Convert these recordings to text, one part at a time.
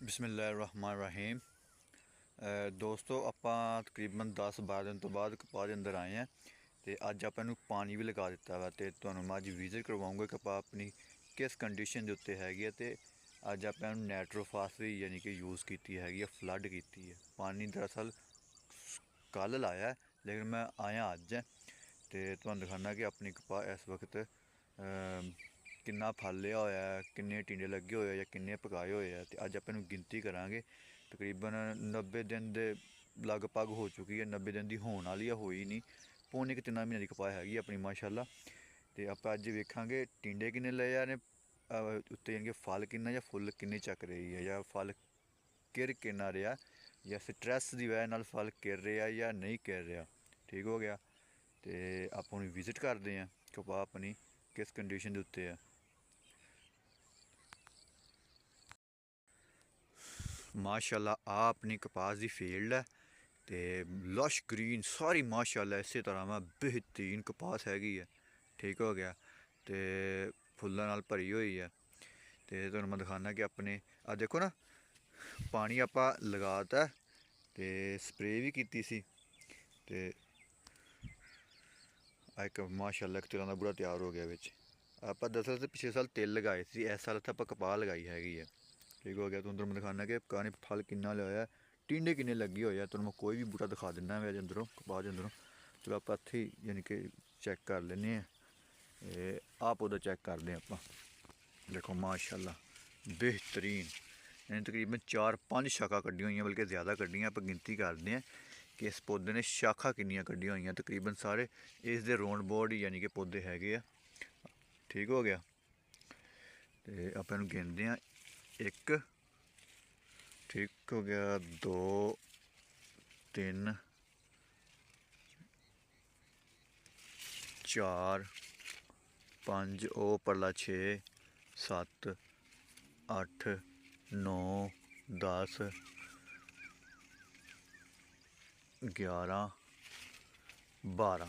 ਬਿਸਮਿਲ੍ਲਾਹਿਰਰਹਿਮਾਨਿਰਰਹੀਮ। ਦੋਸਤੋ ਆਪਾਂ ਤਕਰੀਬਨ 10-12 ਦਿਨ ਤੋਂ ਬਾਅਦ ਕਪਾਹ ਦੇ ਅੰਦਰ ਆਏ ਹਾਂ ਅਤੇ ਅੱਜ ਆਪਾਂ ਇਹਨੂੰ ਪਾਣੀ ਵੀ ਲਗਾ ਦਿੱਤਾ ਵਾ ਅਤੇ ਤੁਹਾਨੂੰ ਮੈਂ ਅੱਜ ਵਿਜ਼ਿਟ ਕਰਵਾਊਂਗਾ ਕਪਾਹ ਆਪਣੀ ਕਿਸ ਕੰਡੀਸ਼ਨ ਦੇ ਉੱਤੇ ਹੈਗੀ ਹੈ। ਅਤੇ ਅੱਜ ਆਪਾਂ ਇਹਨੂੰ ਨੈਟਰੋਫਾਸ ਵੀ ਯਾਨੀ ਕਿ ਯੂਜ਼ ਕੀਤੀ ਹੈਗੀ ਹੈ, ਫਲੱਡ ਕੀਤੀ ਹੈ। ਪਾਣੀ ਦਰਅਸਲ ਕੱਲ੍ਹ ਲਾਇਆ ਲੇਕਿਨ ਮੈਂ ਆਇਆ ਅੱਜ ਅਤੇ ਤੁਹਾਨੂੰ ਦਿਖਾਉਂਦਾ ਕਿ ਆਪਣੀ ਕਪਾਹ ਇਸ ਵਕਤ ਕਿੰਨਾ ਫਲ ਲਿਆ ਹੋਇਆ, ਕਿੰਨੇ ਟਿੰਡੇ ਲੱਗੇ ਹੋਏ ਆ ਜਾਂ ਕਿੰਨੇ ਪਕਾਏ ਹੋਏ ਆ। ਅਤੇ ਅੱਜ ਆਪਾਂ ਇਹਨੂੰ ਗਿਣਤੀ ਕਰਾਂਗੇ। ਤਕਰੀਬਨ 90 ਦਿਨ ਦੇ ਲਗਭਗ ਹੋ ਚੁੱਕੀ ਹੈ, 90 ਦਿਨ ਦੀ ਹੋਣ ਵਾਲੀ ਆ, ਹੋਈ ਨਹੀਂ। ਪੌਣੇ ਕੁ 3 ਮਹੀਨੇ ਦੀ ਕਪਾਹ ਹੈਗੀ ਆਪਣੀ ਮਾਸ਼ਾਅੱਲਾ। ਅਤੇ ਆਪਾਂ ਅੱਜ ਵੇਖਾਂਗੇ ਟਿੰਡੇ ਕਿੰਨੇ ਲਏ ਆ ਨੇ ਉੱਤੇ, ਯਾਨੀ ਕਿ ਫਲ ਕਿੰਨਾ ਜਾਂ ਫੁੱਲ ਕਿੰਨੇ ਚੱਕ ਰਹੀ ਹੈ, ਜਾਂ ਫਲ ਕਿਰ ਕਿੰਨਾ ਰਿਹਾ, ਜਾਂ ਸਟਰੈਸ ਦੀ ਵਜ੍ਹਾ ਨਾਲ ਫਲ ਕਿਰ ਰਿਹਾ ਜਾਂ ਨਹੀਂ ਕਿਰ ਰਿਹਾ। ਠੀਕ ਹੋ ਗਿਆ। ਅਤੇ ਆਪਾਂ ਹੁਣ ਵਿਜ਼ਿਟ ਕਰਦੇ ਹਾਂ ਕਪਾਹ ਆਪਣੀ ਕਿਸ ਕੰਡੀਸ਼ਨ ਦੇ ਉੱਤੇ ਆ। ਮਾਸ਼ਾਅੱਲਾ ਆ ਆਪਣੀ ਕਪਾਸ ਦੀ ਫੀਲਡ ਹੈ ਅਤੇ ਲਸ਼ ਗਰੀਨ ਸਾਰੀ ਮਾਸ਼ਾਅੱਲਾ ਇਸੇ ਤਰ੍ਹਾਂ ਵਾ ਬਿਹਤਰੀਨ ਕਪਾਸ ਹੈਗੀ ਹੈ। ਠੀਕ ਹੋ ਗਿਆ। ਅਤੇ ਫੁੱਲਾਂ ਨਾਲ ਭਰੀ ਹੋਈ ਹੈ। ਅਤੇ ਤੁਹਾਨੂੰ ਮੈਂ ਦਿਖਾਉਂਦਾ ਕਿ ਆਪਣੇ ਆ ਦੇਖੋ ਨਾ, ਪਾਣੀ ਆਪਾਂ ਲਗਾਤਾ ਅਤੇ ਸਪਰੇਅ ਵੀ ਕੀਤੀ ਸੀ। ਅਤੇ ਇੱਕ ਮਾਸ਼ਾਅੱਲਾ ਇੱਕ ਤਰ੍ਹਾਂ ਦਾ ਬੂੜਾ ਤਿਆਰ ਹੋ ਗਿਆ ਵਿੱਚ। ਆਪਾਂ ਦਰਅਸਲ ਤੇ ਪਿਛਲੇ ਸਾਲ ਤਿਲ ਲਗਾਏ ਸੀ, ਇਸ ਸਾਲ ਤਾਂ ਆਪਾਂ ਕਪਾਹ ਲਗਾਈ ਹੈਗੀ ਹੈ। ਠੀਕ ਹੋ ਗਿਆ। ਤੁਹਾਨੂੰ ਮੈਂ ਦਿਖਾਉਣਾ ਕਿ ਕਪਾਹ ਨੇ ਫਲ ਕਿੰਨਾ ਲਿਆ ਹੋਇਆ, ਟਿੰਡੇ ਕਿੰਨੇ ਲੱਗੇ ਹੋਏ ਆ। ਤੁਹਾਨੂੰ ਮੈਂ ਕੋਈ ਵੀ ਬੂਟਾ ਦਿਖਾ ਦਿੰਦਾ ਮੈਂ ਅੰਦਰੋਂ, ਕਪਾਹ ਦੇ ਅੰਦਰੋਂ। ਚਲੋ ਆਪਾਂ ਇੱਥੇ ਹੀ ਯਾਨੀ ਕਿ ਚੈੱਕ ਕਰ ਲੈਂਦੇ ਹਾਂ। ਆਹ ਪੌਦਾ ਚੈੱਕ ਕਰਦੇ ਹਾਂ ਆਪਾਂ। ਦੇਖੋ ਮਾਸ਼ਾਅੱਲਾ ਬਿਹਤਰੀਨ, ਯਾਨੀ ਤਕਰੀਬਨ 4-5 ਸ਼ਾਖਾ ਕੱਢੀਆਂ ਹੋਈਆਂ, ਬਲਕਿ ਜ਼ਿਆਦਾ ਕੱਢੀਆਂ। ਆਪਾਂ ਗਿਣਤੀ ਕਰਦੇ ਹਾਂ ਕਿ ਇਸ ਪੌਦੇ ਨੇ ਸ਼ਾਖਾ ਕਿੰਨੀਆਂ ਕੱਢੀਆਂ ਹੋਈਆਂ। ਤਕਰੀਬਨ ਸਾਰੇ ਇਸ ਦੇ ਰੌਂਡ ਬੋਰਡ ਹੀ ਯਾਨੀ ਕਿ ਪੌਦੇ ਹੈਗੇ ਆ। ਠੀਕ ਹੋ ਗਿਆ। ਅਤੇ ਆਪਾਂ ਇਹਨੂੰ ਗਿਣਦੇ ਹਾਂ। 1, ਠੀਕ ਹੋ ਗਿਆ, 2, 3, 4, 5, ਉਹ ਪਰਲਾ 6, 7, 8, 9, 10, 11, 12,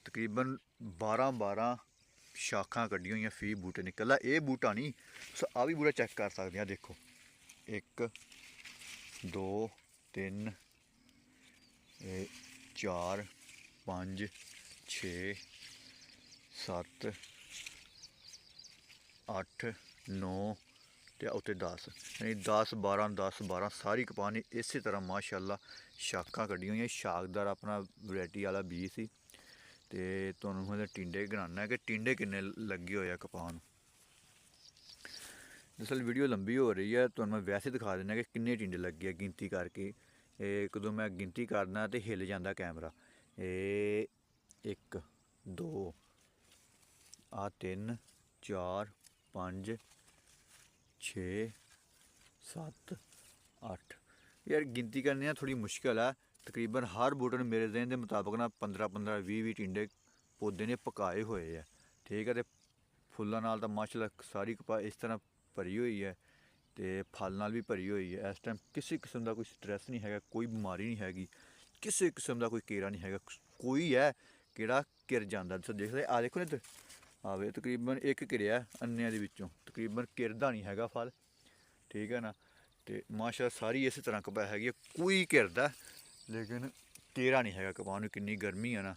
ਤਕਰੀਬਨ 12 ਸ਼ਾਖਾਂ ਕੱਢੀਆਂ ਹੋਈਆਂ ਫੀ ਬੂਟੇ ਨੇ। ਇਕੱਲਾ ਇਹ ਬੂਟਾ ਨਹੀਂ, ਆ ਵੀ ਬੂਟਾ ਚੈੱਕ ਕਰ ਸਕਦੇ ਹਾਂ। ਦੇਖੋ 1, 2, 3, 4, 5, 6, 7, 8, 9 ਅਤੇ ਉੱਤੇ 10, ਯਾਨੀ 10, 12 ਸਾਰੀ ਕਪਾਹ ਨੇ ਇਸੇ ਤਰ੍ਹਾਂ ਮਾਸ਼ਾਅੱਲਾ ਸ਼ਾਖਾਂ ਕੱਢੀਆਂ ਹੋਈਆਂ। ਸ਼ਾਖਦਾਰ ਆਪਣਾ ਵੈਰਾਈਟੀ ਵਾਲਾ ਬੀਜ ਸੀ। ਅਤੇ ਤੁਹਾਨੂੰ ਮੈਂ ਟਿੰਡੇ ਗਿਣਾਉਣਾ ਕਿ ਟਿੰਡੇ ਕਿੰਨੇ ਲੱਗੇ ਹੋਏ ਆ ਕਪਾਹ ਨੂੰ। ਦਰਅਸਲ ਵੀਡੀਓ ਲੰਬੀ ਹੋ ਰਹੀ ਹੈ, ਤੁਹਾਨੂੰ ਮੈਂ ਵੈਸੇ ਦਿਖਾ ਦਿੰਦਾ ਕਿ ਕਿੰਨੇ ਟਿੰਡੇ ਲੱਗੇ ਆ ਗਿਣਤੀ ਕਰਕੇ। ਕਦੋਂ ਮੈਂ ਗਿਣਤੀ ਕਰਦਾ ਤਾਂ ਹਿੱਲ ਜਾਂਦਾ ਕੈਮਰਾ। 1, 2, 3, 4, 5, 6, 7, 8। ਯਾਰ ਗਿਣਤੀ ਕਰਨੀ ਨਾ ਥੋੜੀ ਮੁਸ਼ਕਿਲ ਹੈ। ਤਕਰੀਬਨ ਹਰ ਬੂਟੇ ਨੂੰ ਮੇਰੇ ਜ਼ਿਹਨ ਦੇ ਮੁਤਾਬਕ ਨਾ 15-15, 20-20 ਟਿੰਡੇ ਪੌਦੇ ਨੇ ਪਕਾਏ ਹੋਏ ਆ। ਠੀਕ ਹੈ। ਅਤੇ ਫੁੱਲਾਂ ਨਾਲ ਤਾਂ ਮਾਸ਼ਾਅੱਲਾ ਸਾਰੀ ਕਪਾਹ ਇਸ ਤਰ੍ਹਾਂ ਭਰੀ ਹੋਈ ਹੈ ਅਤੇ ਫਲ ਨਾਲ ਵੀ ਭਰੀ ਹੋਈ ਹੈ। ਇਸ ਟਾਈਮ ਕਿਸੇ ਕਿਸਮ ਦਾ ਕੋਈ ਸਟਰੈਸ ਨਹੀਂ ਹੈਗਾ, ਕੋਈ ਬਿਮਾਰੀ ਨਹੀਂ ਹੈਗੀ, ਕਿਸੇ ਕਿਸਮ ਦਾ ਕੋਈ ਕੀੜਾ ਨਹੀਂ ਹੈਗਾ। ਕੋਈ ਹੈ ਕਿਹੜਾ ਕਿਰ ਜਾਂਦਾ। ਤੁਸੀਂ ਦੇਖਦੇ ਆ, ਦੇਖੋ ਨਾ ਆਵੇ ਤਕਰੀਬਨ ਇੱਕ ਕਿਰਿਆ ਅੰਨਿਆਂ ਦੇ ਵਿੱਚੋਂ, ਤਕਰੀਬਨ ਕਿਰਦਾ ਨਹੀਂ ਹੈਗਾ ਫਲ। ਠੀਕ ਹੈ ਨਾ। ਅਤੇ ਮਾਸ਼ਾਅੱਲਾ ਸਾਰੀ ਇਸੇ ਤਰ੍ਹਾਂ ਕਪਾਹ ਹੈਗੀ ਹੈ। ਕੋਈ ਕਿਰਦਾ ਲੇਕਿਨ ਕੀੜਾ ਨਹੀਂ ਹੈਗਾ ਕਪਾਹ ਨੂੰ। ਕਿੰਨੀ ਗਰਮੀ ਹੈ ਨਾ,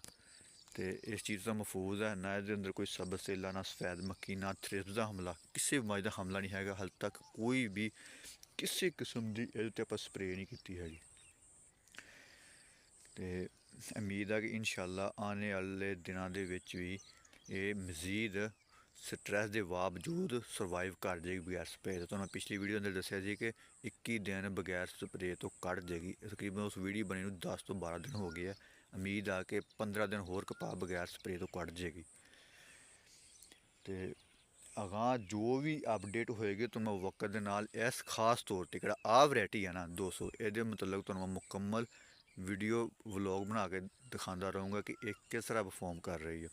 ਅਤੇ ਇਸ ਚੀਜ਼ ਤੋਂ ਮਹਿਫੂਜ਼ ਹੈ। ਨਾ ਇਹਦੇ ਅੰਦਰ ਕੋਈ ਸਬਜ਼ੇਲਾ, ਨਾ ਸਫੈਦ ਮੱਖੀ, ਨਾ ਥ੍ਰਿਪਸ ਦਾ ਹਮਲਾ, ਕਿਸੇ ਬਿਮਾਰੀ ਦਾ ਹਮਲਾ ਨਹੀਂ ਹੈਗਾ ਹਾਲੇ ਤੱਕ। ਕੋਈ ਵੀ ਕਿਸੇ ਕਿਸਮ ਦੀ ਇਹਦੇ 'ਤੇ ਆਪਾਂ ਸਪਰੇਅ ਨਹੀਂ ਕੀਤੀ ਹੈਗੀ। ਅਤੇ ਉਮੀਦ ਹੈ ਕਿ ਇਨਸ਼ਾਅੱਲਾ ਆਉਣ ਵਾਲੇ ਦਿਨਾਂ ਦੇ ਵਿੱਚ ਵੀ ਇਹ ਮਜ਼ੀਦ ਸਟਰੈਸ ਦੇ ਬਾਵਜੂਦ ਸਰਵਾਈਵ ਕਰ ਜਾਏਗੀ ਬਗੈਰ ਸਪਰੇਅ ਤੋਂ। ਤੁਹਾਨੂੰ ਪਿਛਲੀ ਵੀਡੀਓ ਅੰਦਰ ਦੱਸਿਆ ਸੀ ਕਿ 21 ਦਿਨ ਬਗੈਰ ਸਪਰੇਅ ਤੋਂ ਕੱਢ ਜਾਏਗੀ। ਤਕਰੀਬਨ ਉਸ ਵੀਡੀਓ ਬਣੇ ਨੂੰ 10 ਤੋਂ 12 ਦਿਨ ਹੋ ਗਏ ਆ। ਉਮੀਦ ਆ ਕਿ 15 ਦਿਨ ਹੋਰ ਕਪਾਹ ਬਗੈਰ ਸਪਰੇਅ ਤੋਂ ਕੱਢ ਜਾਏਗੀ। ਅਤੇ ਅਗਾਂਹ ਜੋ ਵੀ ਅਪਡੇਟ ਹੋਏਗੀ ਤੁਹਾਨੂੰ ਮੈਂ ਵਕਤ ਦੇ ਨਾਲ ਇਸ ਖਾਸ ਤੌਰ 'ਤੇ ਕਿਹੜਾ ਆਹ ਵਰਾਇਟੀ ਹੈ ਨਾ 200, ਇਹਦੇ ਮਤਲਬ ਤੁਹਾਨੂੰ ਮੈਂ ਮੁਕੰਮਲ ਵੀਡੀਓ ਵਲੋਗ ਬਣਾ ਕੇ ਦਿਖਾਉਂਦਾ ਰਹੂੰਗਾ ਕਿ ਇਹ ਕਿਸ ਤਰ੍ਹਾਂ ਪਰਫੋਰਮ ਕਰ ਰਹੀ ਹੈ।